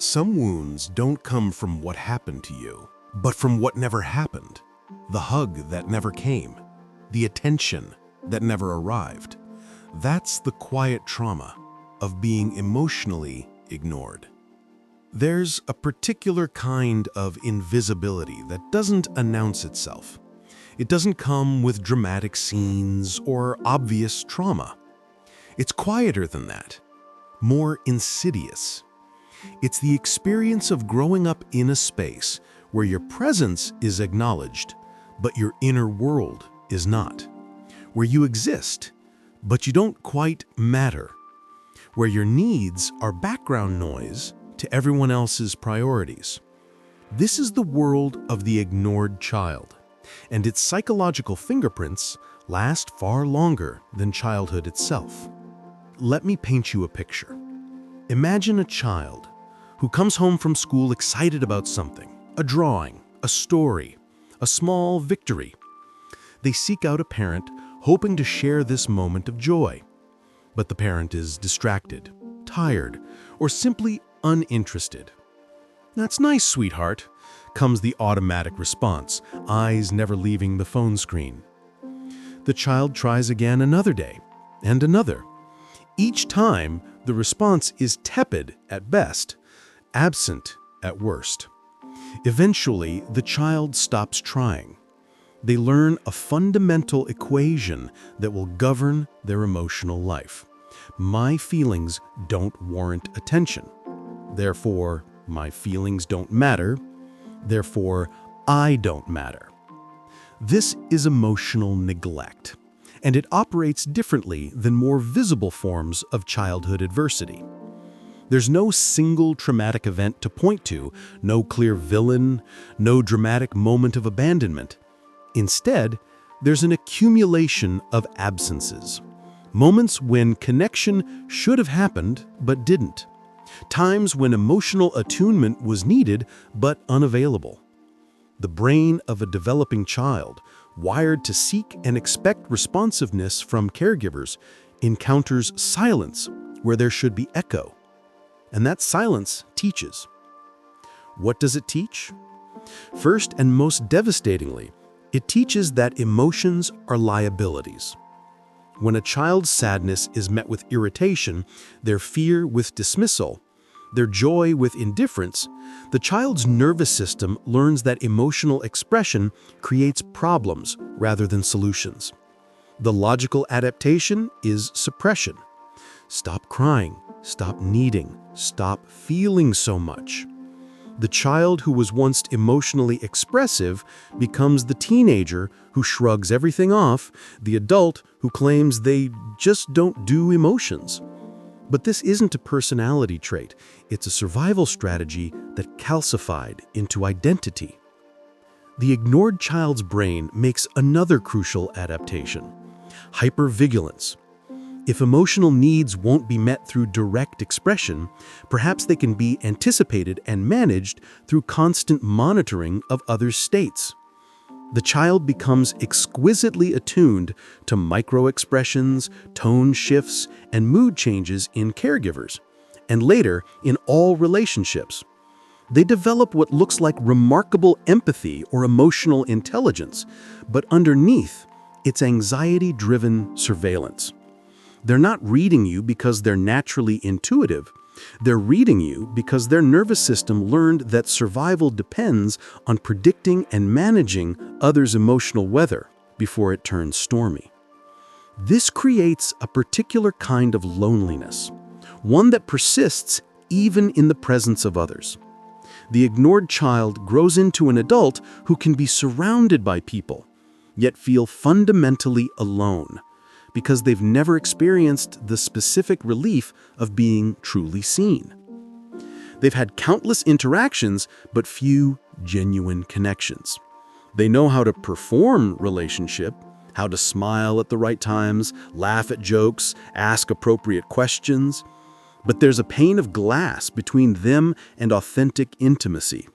Some wounds don't come from what happened to you, but from what never happened. The hug that never came, the attention that never arrived. That's the quiet trauma of being emotionally ignored. There's a particular kind of invisibility that doesn't announce itself. It doesn't come with dramatic scenes or obvious trauma. It's quieter than that, more insidious. It's the experience of growing up in a space where your presence is acknowledged, but your inner world is not. Where you exist, but you don't quite matter. Where your needs are background noise to everyone else's priorities. This is the world of the ignored child, and its psychological fingerprints last far longer than childhood itself. Let me paint you a picture. Imagine a child who comes home from school excited about something, a drawing, a story, a small victory. They seek out a parent hoping to share this moment of joy. But the parent is distracted, tired, or simply uninterested. "That's nice, sweetheart," comes the automatic response, eyes never leaving the phone screen. The child tries again another day, and another. Each time, the response is tepid at best, absent at worst. Eventually, the child stops trying. They learn a fundamental equation that will govern their emotional life. My feelings don't warrant attention. Therefore, my feelings don't matter. Therefore, I don't matter. This is emotional neglect, and it operates differently than more visible forms of childhood adversity. There's no single traumatic event to point to, no clear villain, no dramatic moment of abandonment. Instead, there's an accumulation of absences. Moments when connection should have happened but didn't. Times when emotional attunement was needed but unavailable. The brain of a developing child, wired to seek and expect responsiveness from caregivers, encounters silence where there should be echo. And that silence teaches. What does it teach? First and most devastatingly, it teaches that emotions are liabilities. When a child's sadness is met with irritation, their fear with dismissal, their joy with indifference, the child's nervous system learns that emotional expression creates problems rather than solutions. The logical adaptation is suppression. Stop crying, stop needing, stop feeling so much. The child who was once emotionally expressive becomes the teenager who shrugs everything off, the adult who claims they just don't do emotions. But this isn't a personality trait, it's a survival strategy that calcified into identity. The ignored child's brain makes another crucial adaptation: hypervigilance. If emotional needs won't be met through direct expression, perhaps they can be anticipated and managed through constant monitoring of others' states. The child becomes exquisitely attuned to micro-expressions, tone shifts, and mood changes in caregivers, and later in all relationships. They develop what looks like remarkable empathy or emotional intelligence, but underneath, it's anxiety-driven surveillance. They're not reading you because they're naturally intuitive. They're reading you because their nervous system learned that survival depends on predicting and managing others' emotional weather before it turns stormy. This creates a particular kind of loneliness, one that persists even in the presence of others. The ignored child grows into an adult who can be surrounded by people, yet feel fundamentally alone, because they've never experienced the specific relief of being truly seen. They've had countless interactions, but few genuine connections. They know how to perform relationship, how to smile at the right times, laugh at jokes, ask appropriate questions, but there's a pane of glass between them and authentic intimacy.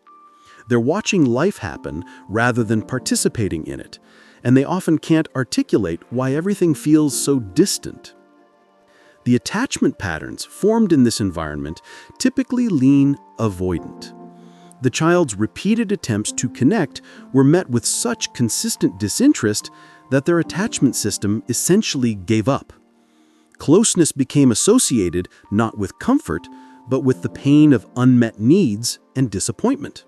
They're watching life happen rather than participating in it, and they often can't articulate why everything feels so distant. The attachment patterns formed in this environment typically lean avoidant. The child's repeated attempts to connect were met with such consistent disinterest that their attachment system essentially gave up. Closeness became associated not with comfort, but with the pain of unmet needs and disappointment.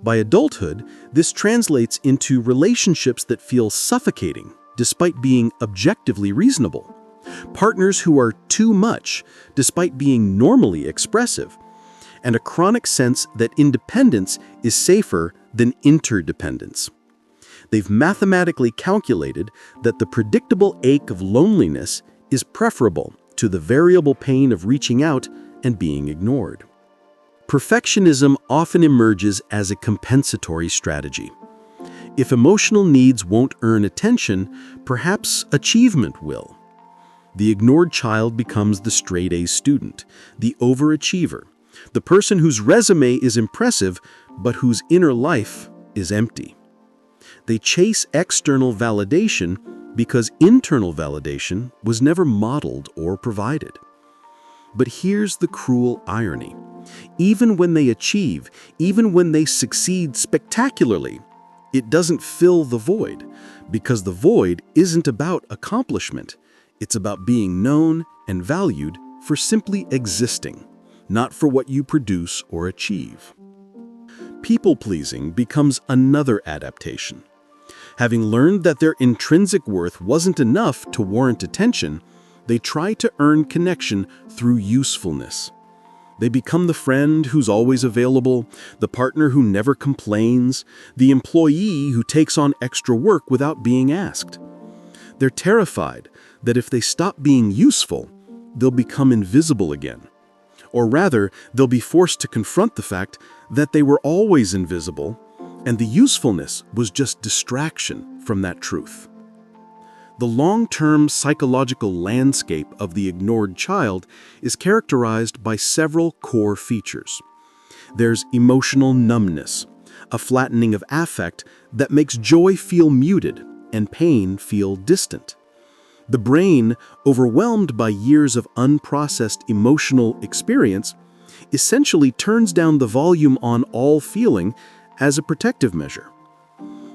By adulthood, this translates into relationships that feel suffocating, despite being objectively reasonable. Partners who are too much, despite being normally expressive, and a chronic sense that independence is safer than interdependence. They've mathematically calculated that the predictable ache of loneliness is preferable to the variable pain of reaching out and being ignored. Perfectionism often emerges as a compensatory strategy. If emotional needs won't earn attention, perhaps achievement will. The ignored child becomes the straight-A student, the overachiever, the person whose resume is impressive, but whose inner life is empty. They chase external validation because internal validation was never modeled or provided. But here's the cruel irony. Even when they achieve, even when they succeed spectacularly, it doesn't fill the void, because the void isn't about accomplishment. It's about being known and valued for simply existing, not for what you produce or achieve. People-pleasing becomes another adaptation. Having learned that their intrinsic worth wasn't enough to warrant attention, they try to earn connection through usefulness. They become the friend who's always available, the partner who never complains, the employee who takes on extra work without being asked. They're terrified that if they stop being useful, they'll become invisible again. Or rather, they'll be forced to confront the fact that they were always invisible, and the usefulness was just distraction from that truth. The long-term psychological landscape of the ignored child is characterized by several core features. There's emotional numbness, a flattening of affect that makes joy feel muted and pain feel distant. The brain, overwhelmed by years of unprocessed emotional experience, essentially turns down the volume on all feeling as a protective measure.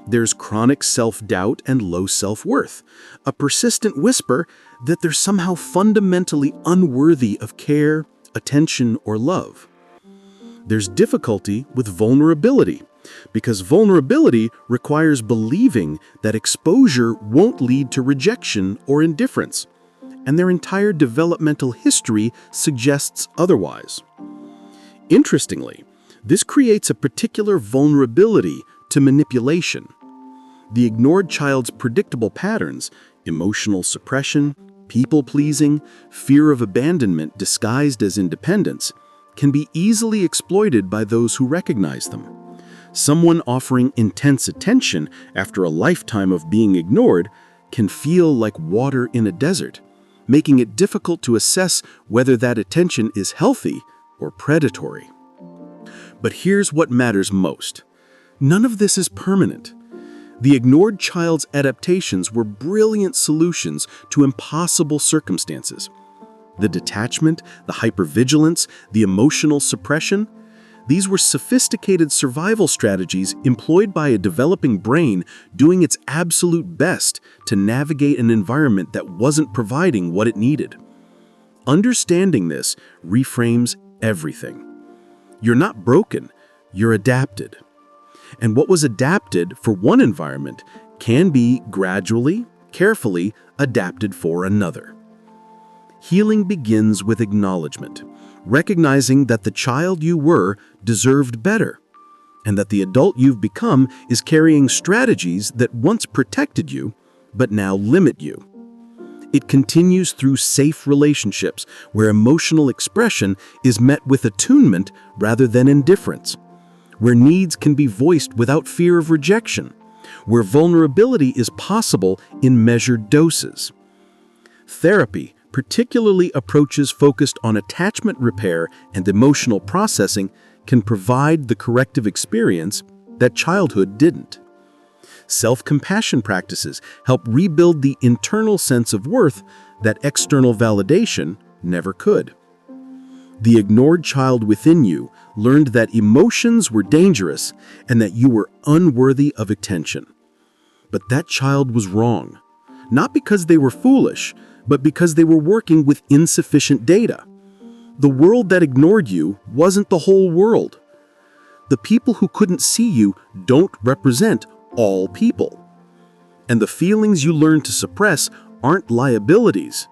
There's chronic self-doubt and low self-worth, a persistent whisper that they're somehow fundamentally unworthy of care, attention, or love. There's difficulty with vulnerability, because vulnerability requires believing that exposure won't lead to rejection or indifference, and their entire developmental history suggests otherwise. Interestingly, this creates a particular vulnerability to manipulation. The ignored child's predictable patterns, emotional suppression, people-pleasing, fear of abandonment disguised as independence, can be easily exploited by those who recognize them. Someone offering intense attention after a lifetime of being ignored can feel like water in a desert, making it difficult to assess whether that attention is healthy or predatory. But here's what matters most. None of this is permanent. The ignored child's adaptations were brilliant solutions to impossible circumstances. The detachment, the hypervigilance, the emotional suppression, these were sophisticated survival strategies employed by a developing brain doing its absolute best to navigate an environment that wasn't providing what it needed. Understanding this reframes everything. You're not broken, you're adapted. And what was adapted for one environment can be gradually, carefully adapted for another. Healing begins with acknowledgement, recognizing that the child you were deserved better, and that the adult you've become is carrying strategies that once protected you, but now limit you. It continues through safe relationships where emotional expression is met with attunement rather than indifference, where needs can be voiced without fear of rejection, where vulnerability is possible in measured doses. Therapy, particularly approaches focused on attachment repair and emotional processing, can provide the corrective experience that childhood didn't. Self-compassion practices help rebuild the internal sense of worth that external validation never could. The ignored child within you learned that emotions were dangerous and that you were unworthy of attention. But that child was wrong, not because they were foolish, but because they were working with insufficient data. The world that ignored you wasn't the whole world. The people who couldn't see you don't represent all people. And the feelings you learn to suppress aren't liabilities.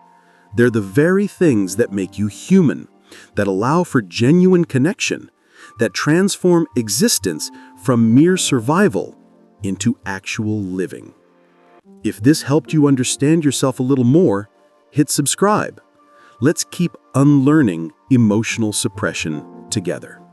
They're the very things that make you human, that allow for genuine connection, that transform existence from mere survival into actual living. If this helped you understand yourself a little more, hit subscribe. Let's keep unlearning emotional suppression together.